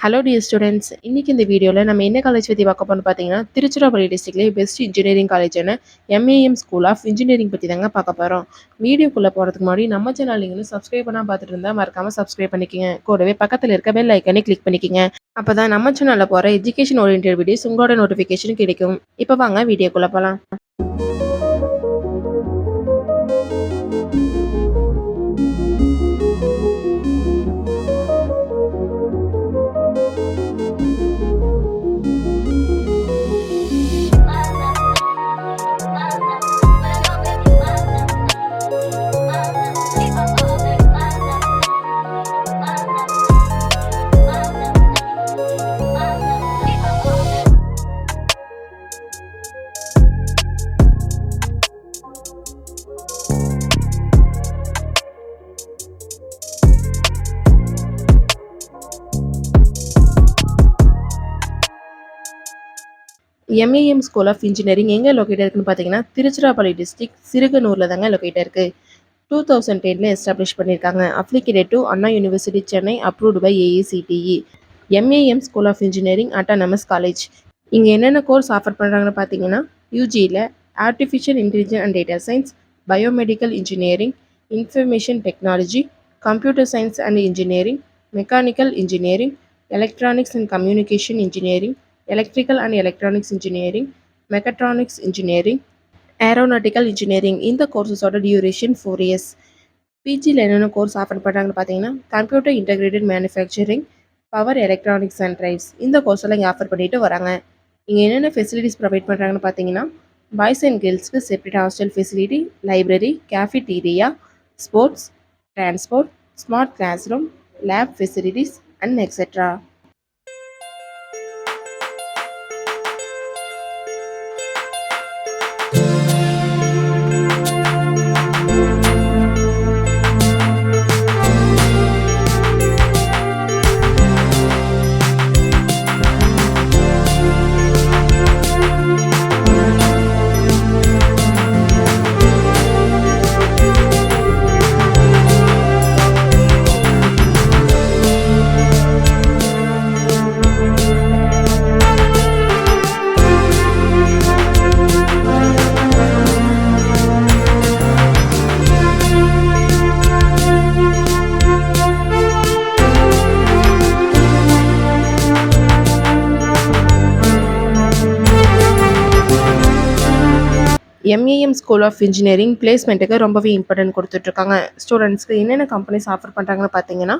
Hello dear students, இன்னைக்கு இந்த வீடியோவில் நம்ம என்ன காலேஜ் பற்றி பார்க்க போறோம்னு பார்த்தீங்கன்னா, திருச்சிராப்பள்ளி டிஸ்ட்ரிக்ட்லேயே பெஸ்ட் இன்ஜினியரிங் காலேஜான எம்ஏஎம் ஸ்கூல் ஆஃப் இன்ஜினியரிங் பற்றி தாங்க பார்க்க போகிறோம். வீடியோக்குள்ளே போகிறதுக்கு முன்னாடி நம்ம சேனல் நீங்கள் சப்ஸ்கிரைப் பண்ணால் பார்த்துட்டு இருந்தால் மறக்காமல் சப்ஸ்கிரைப் பண்ணிக்கோங்க. கூடவே பக்கத்தில் இருக்க பெல் ஐக்கனை கிளிக் பண்ணிக்கோங்க. அப்போ தான் நம்ம சேனலில் போகிற எஜுகேஷன் ஓரியன்டட் வீடியோஸ் உங்களோட நோட்டிஃபிகேஷன் கிடைக்கும். இப்போ வாங்க வீடியோக்குள்ளே போகலாம். எம்ஏஎம் ஸ்கூல் ஆஃப் இன்ஜினியரிங் எங்கே லொக்கேட் இருக்குன்னு பார்த்தீங்கன்னா, திருச்சிராப்பள்ளி டிஸ்ட்ரிக்ட் சிறுகனூரில் தாங்க லொக்கேட் இருக்குது. 2010 எஸ்டாப்ளிஷ் பண்ணியிருக்காங்க. Affiliated to Anna university Chennai, approved by AICTE. MAM school of engineering autonomous college. இங்கே என்னென்ன கோர்ஸ் ஆஃபர் பண்ணுறாங்கன்னு பார்த்தீங்கன்னா, யூஜியில் artificial intelligence and data science, biomedical engineering, information technology, computer science and engineering, mechanical engineering, electronics and communication engineering, electrical and electronics engineering, mechatronics engineering, aeronautical engineering. இந்த கோர்ஸஸோட duration 4 years. பிஜியில் என்னென்ன course offer பண்ணுறாங்கன்னு பார்த்தீங்கன்னா, computer integrated manufacturing, power electronics and drives. இந்த course எல்லாம் இங்கே offer பண்ணிட்டு வராங்க. இங்கே என்னென்ன ஃபெசிலிட்டிஸ் ப்ரொவைட் பண்ணுறாங்கன்னு பார்த்தீங்கன்னா, பாய்ஸ் அண்ட் கேர்ள்ஸ்க்கு separate hostel facility, library, cafeteria, sports, transport, smart class room, lab facilities and etcetera. MAM school of engineering பிளேஸ்மெண்ட்டுக்கு ரொம்பவே இம்பார்ட்டன்ட் கொடுத்துட்ருக்காங்க. ஸ்டூடெண்ட்ஸ்க்கு என்னென்ன கம்பெனிஸ் ஆஃபர் பண்ணுறாங்கன்னு பார்த்தீங்கன்னா,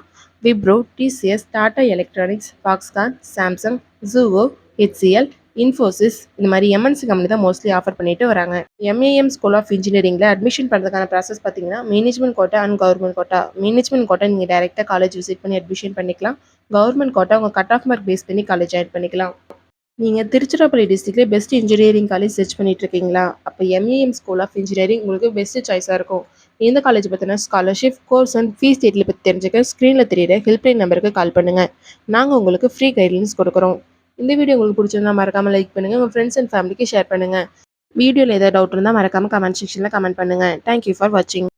Wipro, TCS, Tata electronics, Foxconn, Samsung, ஜூவோ, ஹெச்சிஎல், இன்ஃபோசிஸ், இந்த மாதிரி எம்என்சி கம்பெனி தான் மோஸ்ட்லி ஆஃபர் பண்ணிட்டு வராங்க. எம்ஏஎம் ஸ்கூல் ஆஃப் இன்ஜினியரிங்கில் அட்மிஷன் பண்ணுறதுக்கான ப்ராசஸ் பார்த்தீங்கன்னா, management quota and government quota. Management quota நீங்கள் டேரெக்டாக காலேஜ் விசிட் பண்ணி அட்மிஷன் பண்ணிக்கலாம். கவர்மெண்ட் கோட்டா உங்கள் கட் ஆஃப் மார்க் பேஸ் பண்ணி காலேஜ் ஜாயின் பண்ணிக்கலாம். நீங்கள் திருச்சிராப்பள்ளி டிஸ்ட்ரிக்ட்லேயே பெஸ்ட் இன்ஜினியரிங் காலேஜ் சர்ச் பண்ணிட்டு இருக்கீங்களா? அப்போ எம்ஏஎம் ஸ்கூல் ஆஃப் இன்ஜினியரிங் உங்களுக்கு பெஸ்ட் சாய்ஸாக இருக்கும். இந்த காலேஜ் பற்றின scholarship, course and fees detail பற்றி தெரிஞ்சுக்க ஸ்க்ரீனில் தெரியிற ஹெல்ப்லைன் நம்பருக்கு கால் பண்ணுங்கள். நாங்கள் உங்களுக்கு ஃப்ரீ கைட்லைன்ஸ் கொடுக்குறோம். இந்த வீடியோ உங்களுக்கு பிடிச்சிருந்தா மறக்காமல் லைக் பண்ணுங்கள், உங்கள் ஃப்ரெண்ட்ஸ் அண்ட் ஃபேமிலிக்கு ஷேர் பண்ணுங்கள். வீடியோவில் ஏதாவது டவுட் இருந்தால் மறக்காமல் கமெண்ட் செக்ஷனில் கமெண்ட் பண்ணுங்கள். தேங்க்யூ ஃபார் வாட்சிங்.